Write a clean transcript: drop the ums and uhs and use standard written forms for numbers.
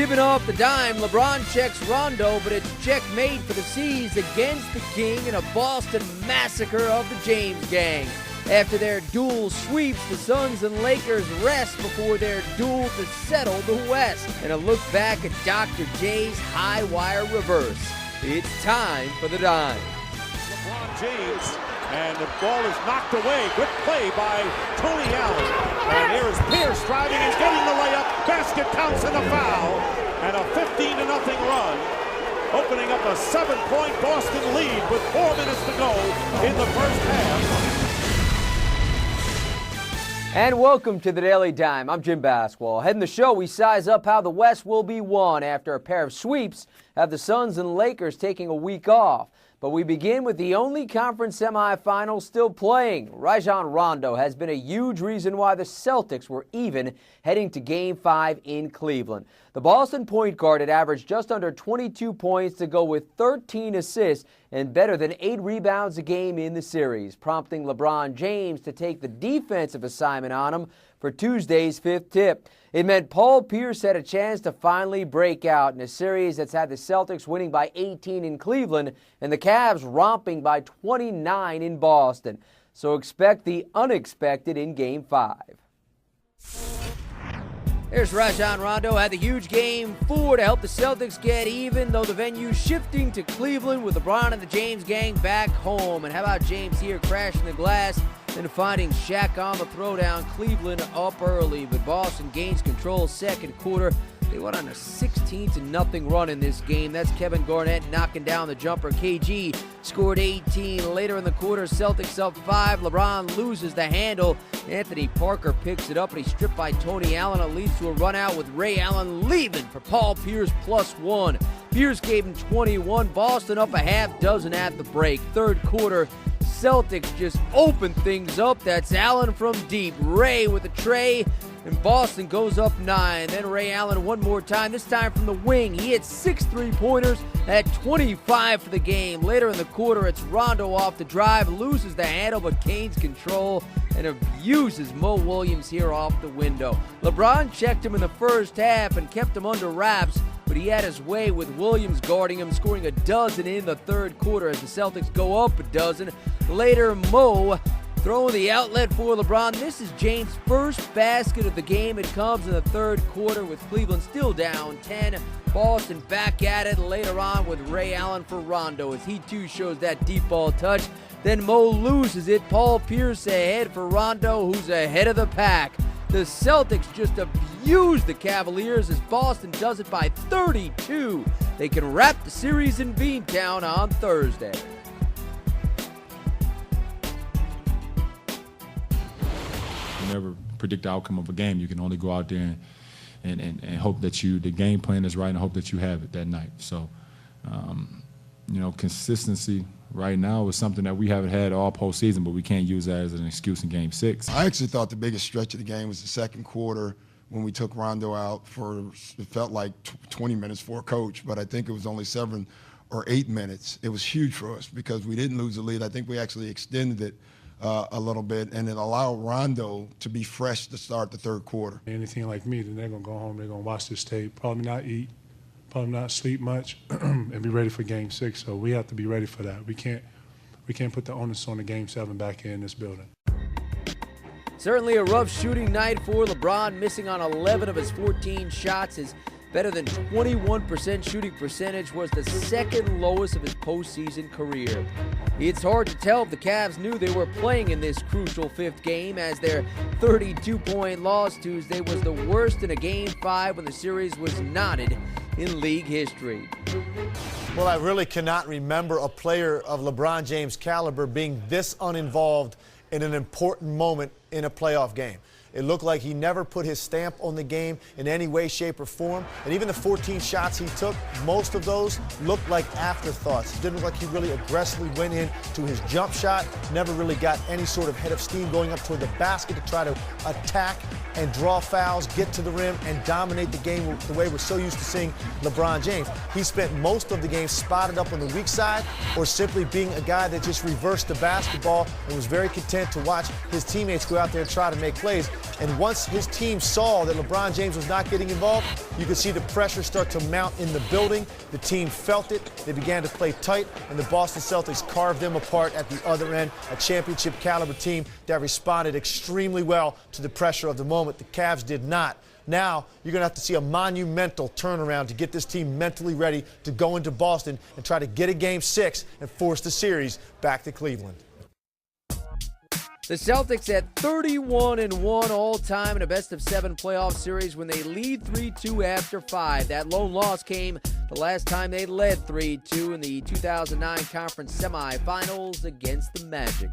Tipping off the dime, LeBron checks Rondo, but it's checkmate for the C's against the King in a Boston massacre of the James gang. After their dual sweeps, the Suns and Lakers rest before their duel to settle the West. And a look back at Dr. J's high wire reverse. It's time for the dime. LeBron James, and the ball is knocked away. Good play by Tony Allen. And here is Pierce driving and getting the layup. Basket counts and a foul. And a 15-0 run. Opening up a 7-point Boston lead with 4 minutes to go in the first half. And welcome to the Daily Dime. I'm Jim Basquall. Ahead in the show, we size up how the West will be won after a pair of sweeps have the Suns and Lakers taking a week off. But we begin with the only conference semifinal still playing. Rajon Rondo has been a huge reason why the Celtics were even heading to Game 5 in Cleveland. The Boston point guard had averaged just under 22 points to go with 13 assists and better than 8 rebounds a game in the series, prompting LeBron James to take the defensive assignment on him for Tuesday's fifth tip. It meant Paul Pierce had a chance to finally break out in a series that's had the Celtics winning by 18 in Cleveland and the Cavs romping by 29 in Boston. So expect the unexpected in Game 5. There's Rajon Rondo, had the huge Game 4 to help the Celtics get even, though the venue's shifting to Cleveland with LeBron and the James gang back home. And how about James here crashing the glass and finding Shaq on the throwdown? Cleveland up early, but Boston gains control second quarter. They went on a 16-0 run in this game. That's Kevin Garnett knocking down the jumper. KG scored 18. Later in the quarter, Celtics up 5. LeBron loses the handle. Anthony Parker picks it up, and he's stripped by Tony Allen. It leads to a run out with Ray Allen leaving for Paul Pierce +1. Pierce gave him 21. Boston up a half dozen at the break. Third quarter, Celtics just open things up. That's Allen from deep. Ray with a tray. And Boston goes up 9. Then Ray Allen one more time, this time from the wing. He hit 6 3-pointers at 25 for the game. Later in the quarter, it's Rondo off the drive, loses the handle, but gains control and abuses Mo Williams here off the window. LeBron checked him in the first half and kept him under wraps, but he had his way with Williams guarding him, scoring a dozen in the third quarter as the Celtics go up a dozen. Later, Mo throwing the outlet for LeBron. This is James' first basket of the game. It comes in the third quarter with Cleveland still down 10. Boston back at it later on with Ray Allen for Rondo as he too shows that deep ball touch. Then Mo loses it. Paul Pierce ahead for Rondo, who's ahead of the pack. The Celtics just abuse the Cavaliers as Boston does it by 32. They can wrap the series in Beantown on Thursday. Never predict the outcome of a game. You can only go out there and hope that the game plan is right and hope that you have it that night. So, consistency right now is something that we haven't had all postseason, but we can't use that as an excuse in Game 6. I actually thought the biggest stretch of the game was the second quarter when we took Rondo out for, it felt like 20 minutes for a coach, but I think it was only 7 or 8 minutes. It was huge for us because we didn't lose the lead. I think we actually extended it a little bit, and it allowed Rondo to be fresh to start the third quarter. Anything like me, then they're going to go home, they're going to watch this tape, probably not eat, probably not sleep much, and be ready for Game 6. So we have to be ready for that. We can't put the onus on the Game 7 back here in this building. Certainly a rough shooting night for LeBron, missing on 11 of his 14 shots. His better than 21% shooting percentage was the second lowest of his postseason career. It's hard to tell if the Cavs knew they were playing in this crucial fifth game, as their 32-point loss Tuesday was the worst in a Game 5 when the series was knotted in league history. Well, I really cannot remember a player of LeBron James' caliber being this uninvolved in an important moment in a playoff game. It looked like he never put his stamp on the game in any way, shape, or form. And even the 14 shots he took, most of those looked like afterthoughts. It didn't look like he really aggressively went in to his jump shot, never really got any sort of head of steam going up toward the basket to try to attack and draw fouls, get to the rim, and dominate the game the way we're so used to seeing LeBron James. He spent most of the game spotted up on the weak side or simply being a guy that just reversed the basketball and was very content to watch his teammates go out there and try to make plays. And once his team saw that LeBron James was not getting involved, you could see the pressure start to mount in the building. The team felt it. They began to play tight, and the Boston Celtics carved them apart at the other end, a championship caliber team that responded extremely well to the pressure of the moment. The Cavs did not. Now you're going to have to see a monumental turnaround to get this team mentally ready to go into Boston and try to get a Game 6 and force the series back to Cleveland. The Celtics at 31-1 all-time in a best-of-7 playoff series when they lead 3-2 after 5. That lone loss came the last time they led 3-2 in the 2009 conference semifinals against the Magic.